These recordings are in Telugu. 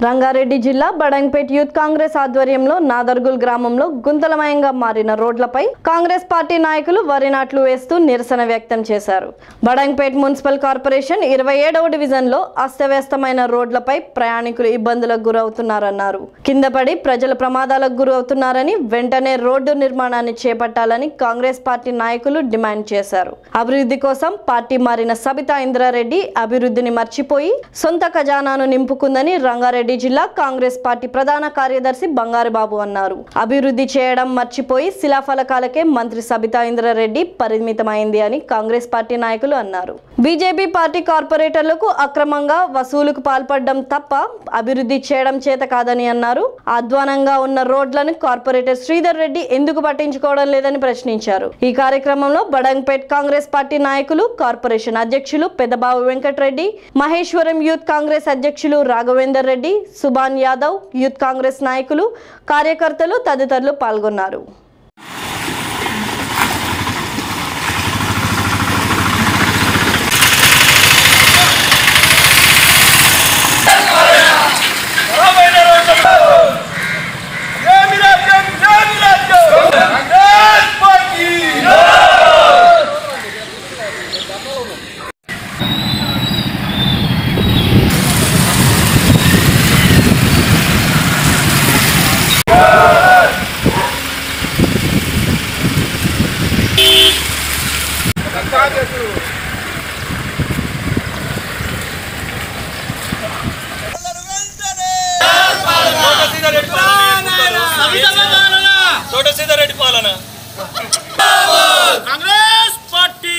రంగారెడ్డి జిల్లా బడంగ్పేట్ యూత్ కాంగ్రెస్ ఆధ్వర్యంలో నాదర్గుల్ గ్రామంలో గుంతలమయంగా మారిన రోడ్లపై కాంగ్రెస్ పార్టీ నాయకులు వరి నాట్లు వేస్తూ నిరసన వ్యక్తం చేశారు. బడంగ్పేట్ మున్సిపల్ కార్పొరేషన్ 27వ డివిజన్లో అస్తవ్యస్తమైన రోడ్లపై ప్రయాణికులు ఇబ్బందులకు గురవుతున్నారన్నారు. కింద పడి ప్రజల ప్రమాదాలకు గురవుతున్నారని వెంటనే రోడ్డు నిర్మాణాన్ని చేపట్టాలని కాంగ్రెస్ పార్టీ నాయకులు డిమాండ్ చేశారు. అభివృద్ధి కోసం పార్టీ మారిన సబితా ఇంద్రారెడ్డి అభివృద్ధిని మర్చిపోయి సొంత ఖజానాను నింపుకుందని రంగారెడ్డి జిల్లా కాంగ్రెస్ పార్టీ ప్రధాన కార్యదర్శి బంగారుబాబు అన్నారు. అభివృద్ధి చేయడం మర్చిపోయి శిలాఫలకాలకే మంత్రి సబితా ఇంద్రారెడ్డి పరిమితమైంది అని కాంగ్రెస్ పార్టీ నాయకులు అన్నారు. బీజేపీ పార్టీ కార్పొరేటర్లకు అక్రమంగా వసూలుకు పాల్పడడం తప్ప అభివృద్ధి చేయడం చేత కాదని అన్నారు. అధ్వానంగా ఉన్న రోడ్లను కార్పొరేటర్ శ్రీధర్ రెడ్డి ఎందుకు పట్టించుకోవడం లేదని ప్రశ్నించారు. ఈ కార్యక్రమంలో బడంగ్పేట్ కాంగ్రెస్ పార్టీ నాయకులు, కార్పొరేషన్ అధ్యక్షులు పెద్దబాబు వెంకటరెడ్డి, మహేశ్వరం యూత్ కాంగ్రెస్ అధ్యక్షులు రాఘవేందర్ రెడ్డి, సుభాన్ యాదవ్, యూత్ కాంగ్రెస్ నాయకులు, కార్యకర్తలు తదితరులు పాల్గొన్నారు. రెడ్డి పాలన కాంగ్రెస్ పార్టీ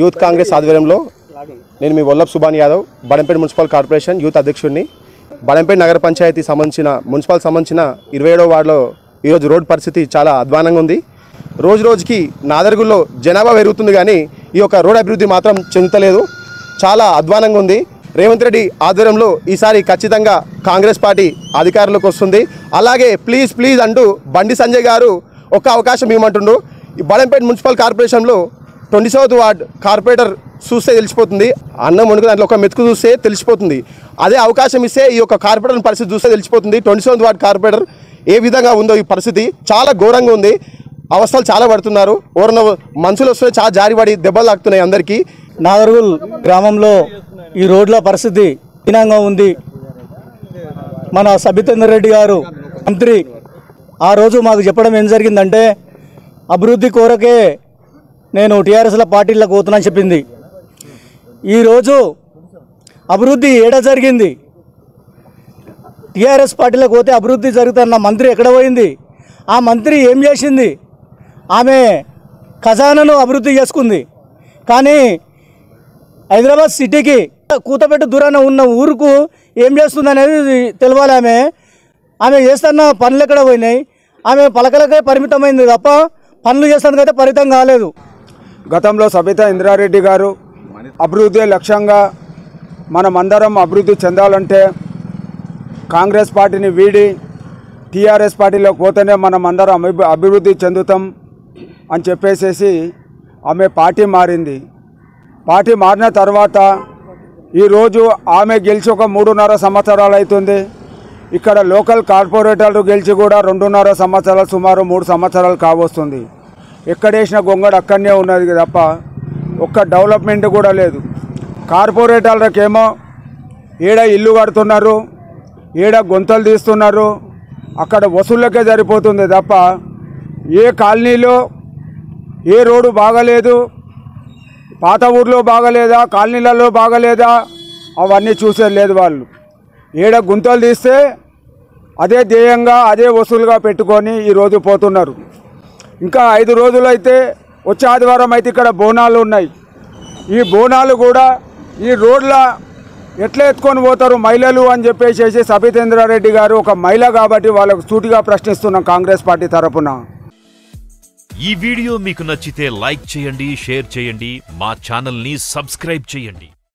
యూత్ కాంగ్రెస్ ఆధ్వర్యంలో నేను మీ Vallabh Subhan Yadav, Badampet municipal corporation youth అధ్యక్షుడిని. బడంపేట్ నగర పంచాయతీ సంబంధించిన మున్సిపల్ సంబంధించిన 27వ వార్డులో ఈరోజు రోడ్డు పరిస్థితి చాలా అధ్వానంగా ఉంది. రోజు రోజుకి నాదర్గుల్లో జనాభా పెరుగుతుంది కానీ ఈ యొక్క రోడ్ అభివృద్ధి మాత్రం చెందుతలేదు. చాలా అధ్వానంగా ఉంది. రేవంత్ రెడ్డి ఆధ్వర్యంలో ఈసారి ఖచ్చితంగా కాంగ్రెస్ పార్టీ అధికారంలోకి వస్తుంది. అలాగే ప్లీజ్ ప్లీజ్ అంటూ బండి సంజయ్ గారు ఒక్క అవకాశం ఇవ్వమంటుండ్రు. ఈ బడంపేట్ మున్సిపల్ కార్పొరేషన్లో 27వ వార్డ్ కార్పొరేటర్ చూస్తే తెలిసిపోతుంది. అన్నం వండుకు దాంట్లో ఒక మెతుకు చూస్తే తెలిసిపోతుంది. అదే అవకాశం ఇస్తే ఈ యొక్క కార్పొరేటర్ పరిస్థితి చూస్తే తెలిసిపోతుంది. 27వ వార్డ్ కార్పొరేటర్ ఏ విధంగా ఉందో ఈ పరిస్థితి చాలా ఘోరంగా ఉంది. అవస్థలు చాలా పడుతున్నారు. ఎవరన్నా మనుషులు వస్తే చాలా జారిపడి దెబ్బలు తాకుతున్నాయి అందరికీ. నాదర్గుల్ గ్రామంలో ఈ రోడ్ల పరిస్థితి హీనంగా ఉంది. మన సబితేందర్ రెడ్డి గారు మంత్రి ఆ రోజు మాకు చెప్పడం ఏం జరిగిందంటే అభివృద్ధి కోరకే నేను టీఆర్ఎస్ల పార్టీలకు పోతున్నాను చెప్పింది. ఈరోజు అభివృద్ధి ఏడ జరిగింది? టీఆర్ఎస్ పార్టీలకు పోతే అభివృద్ధి జరుగుతున్న మంత్రి ఎక్కడ పోయింది? ఆ మంత్రి ఏం చేసింది? ఆమె ఖజానాను అభివృద్ధి చేసుకుంది. కానీ హైదరాబాద్ సిటీకి కూతపెట్టు దూరాన ఉన్న ఊరుకు ఏం చేస్తుంది అనేది తెలవాలి. ఆమె చేస్తున్న పనులు ఎక్కడ పోయినాయి? ఆమె పలకలకే పరిమితమైంది తప్ప పనులు చేస్తున్నదైతే పరిమితం కాలేదు. గతంలో సబితా ఇంద్రారెడ్డి గారు అభివృద్ధి లక్ష్యంగా మనమందరం అభివృద్ధి చెందాలంటే కాంగ్రెస్ పార్టీని వీడి టీఆర్ఎస్ పార్టీలోకి పోతేనే మనం అందరం అభివృద్ధి చెందుతాం అని చెప్పేసేసి ఆమె పార్టీ మారింది. పార్టీ మారిన తర్వాత ఈరోజు ఆమె గెలిచి ఒక 3.5 సంవత్సరాలు అవుతుంది. ఇక్కడ లోకల్ కార్పొరేటర్లు గెలిచి కూడా 2.5 సంవత్సరాలు, సుమారు 3 సంవత్సరాలు కావస్తుంది. ఎక్కడేసిన గొంగడు అక్కడనే ఉన్నది తప్ప ఒక్క డెవలప్మెంట్ కూడా లేదు. కార్పొరేటర్లకేమో ఏడ ఇల్లు కడుతున్నారు, ఏడ గొంతలు తీస్తున్నారు, అక్కడ వసూళ్ళకే సరిపోతుంది తప్ప ఏ కాలనీలో ఏ రోడ్డు బాగలేదు, పాత ఊర్లో బాగలేదా, కాలనీలలో బాగలేదా అవన్నీ చూసేది లేదు. వాళ్ళు ఏడ గుంతలు తీస్తే అదే ధ్యేయంగా అదే వసూలుగా పెట్టుకొని ఈరోజు పోతున్నారు. ఇంకా 5 రోజులు అయితే వచ్చే ఆదివారం అయితే ఇక్కడ బోనాలు ఉన్నాయి. ఈ బోనాలు కూడా ఈ రోడ్ల ఎట్లా ఎత్తుకొని పోతారు మహిళలు అని చెప్పేసి సబితేంద్రారెడ్డి గారు ఒక మహిళ కాబట్టి వాళ్ళకు సూటిగా ప్రశ్నిస్తున్నాం కాంగ్రెస్ పార్టీ తరపున. ఈ వీడియో మీకు నచ్చితే లైక్ చేయండి, షేర్ చేయండి, మా ఛానల్ ని సబ్స్క్రైబ్ చేయండి.